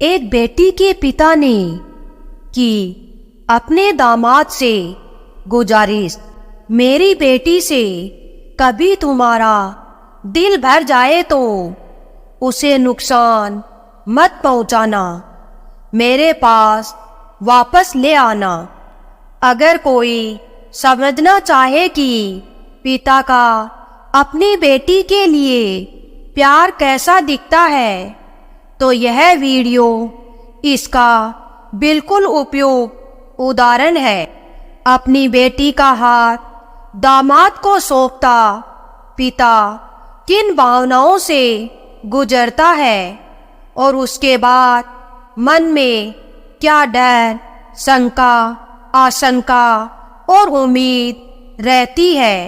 एक बेटी के पिता ने की अपने दामाद से गुजारिश, मेरी बेटी से कभी तुम्हारा दिल भर जाए तो उसे नुकसान मत पहुंचाना, मेरे पास वापस ले आना। अगर कोई समझना चाहे कि पिता का अपनी बेटी के लिए प्यार कैसा दिखता है, तो यह वीडियो इसका बिल्कुल उपयुक्त उदाहरण है। अपनी बेटी का हाथ दामाद को सौंपता पिता किन भावनाओं से गुजरता है और उसके बाद मन में क्या डर, शंका, आशंका और उम्मीद रहती है,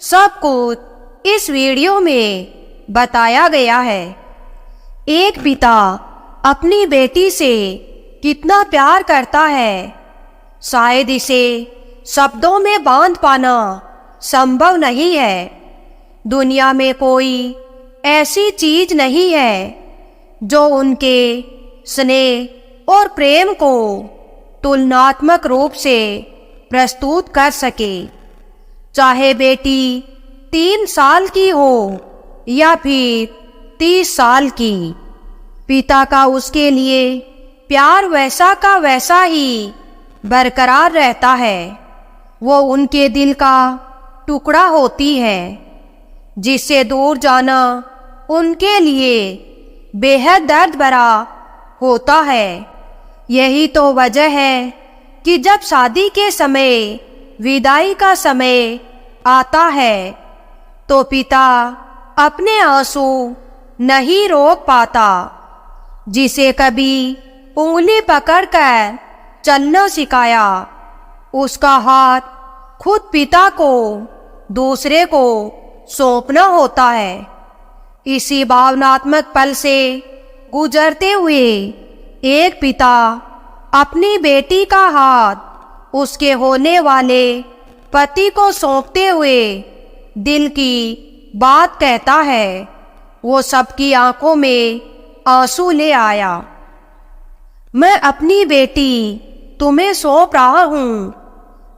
सब कुछ इस वीडियो में बताया गया है। एक पिता अपनी बेटी से कितना प्यार करता है, शायद इसे शब्दों में बांध पाना संभव नहीं है। दुनिया में कोई ऐसी चीज नहीं है जो उनके स्नेह और प्रेम को तुलनात्मक रूप से प्रस्तुत कर सके। चाहे बेटी 3 साल की हो या फिर 30 साल की, पिता का उसके लिए प्यार वैसा का वैसा ही बरकरार रहता है। वो उनके दिल का टुकड़ा होती है, जिससे दूर जाना उनके लिए बेहद दर्द भरा होता है। यही तो वजह है कि जब शादी के समय विदाई का समय आता है तो पिता अपने आंसू नहीं रोक पाता। जिसे कभी उंगली पकड़कर चलना सिखाया, उसका हाथ खुद पिता को दूसरे को सौंपना होता है। इसी भावनात्मक पल से गुजरते हुए एक पिता अपनी बेटी का हाथ उसके होने वाले पति को सौंपते हुए दिल की बात कहता है। वो सबकी आंखों में आंसू ले आया। मैं अपनी बेटी तुम्हें सौंप रहा हूँ,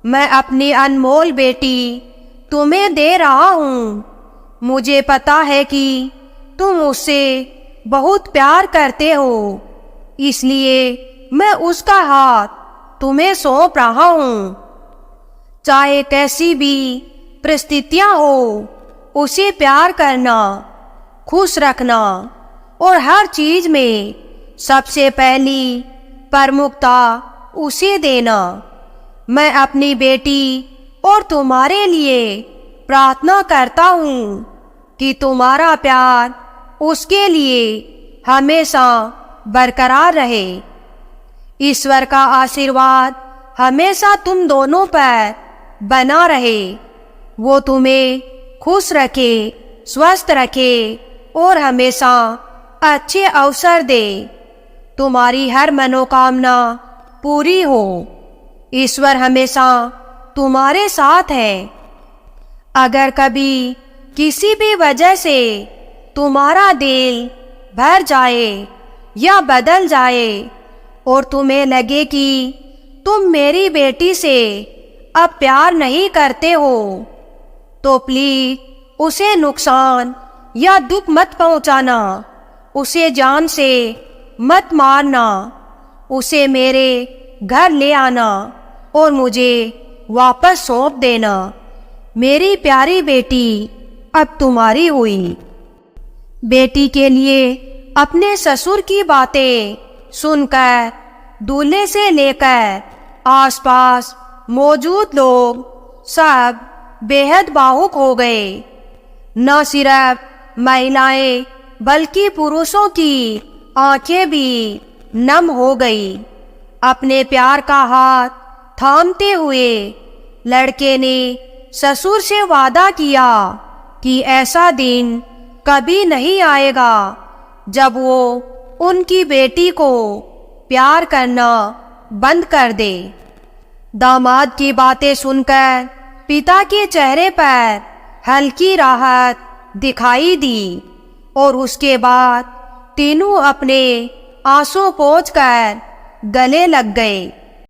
मैं अपनी अनमोल बेटी तुम्हें दे रहा हूँ। मुझे पता है कि तुम उससे बहुत प्यार करते हो, इसलिए मैं उसका हाथ तुम्हें सौंप रहा हूँ। चाहे कैसी भी परिस्थितियाँ हो, उसे प्यार करना, खुश रखना और हर चीज में सबसे पहली प्रमुखता उसे देना। मैं अपनी बेटी और तुम्हारे लिए प्रार्थना करता हूँ कि तुम्हारा प्यार उसके लिए हमेशा बरकरार रहे। ईश्वर का आशीर्वाद हमेशा तुम दोनों पर बना रहे। वो तुम्हें खुश रखे, स्वस्थ रखे और हमेशा अच्छे अवसर दे। तुम्हारी हर मनोकामना पूरी हो। ईश्वर हमेशा तुम्हारे साथ है। अगर कभी किसी भी वजह से तुम्हारा दिल भर जाए या बदल जाए और तुम्हें लगे कि तुम मेरी बेटी से अब प्यार नहीं करते हो, तो प्लीज उसे नुकसान या दुख मत पहुंचाना। उसे जान से मत मारना। उसे मेरे घर ले आना और मुझे वापस सौंप देना। मेरी प्यारी बेटी अब तुम्हारी हुई। बेटी के लिए अपने ससुर की बातें सुनकर दूल्हे से लेकर आसपास मौजूद लोग सब बेहद भावुक हो गए। न सिर्फ महिलाएं बल्कि पुरुषों की आंखें भी नम हो गई। अपने प्यार का हाथ थामते हुए लड़के ने ससुर से वादा किया कि ऐसा दिन कभी नहीं आएगा जब वो उनकी बेटी को प्यार करना बंद कर दे। दामाद की बातें सुनकर पिता के चेहरे पर हल्की राहत दिखाई दी और उसके बाद तीनों अपने आंसू पोंछ कर गले लग गए।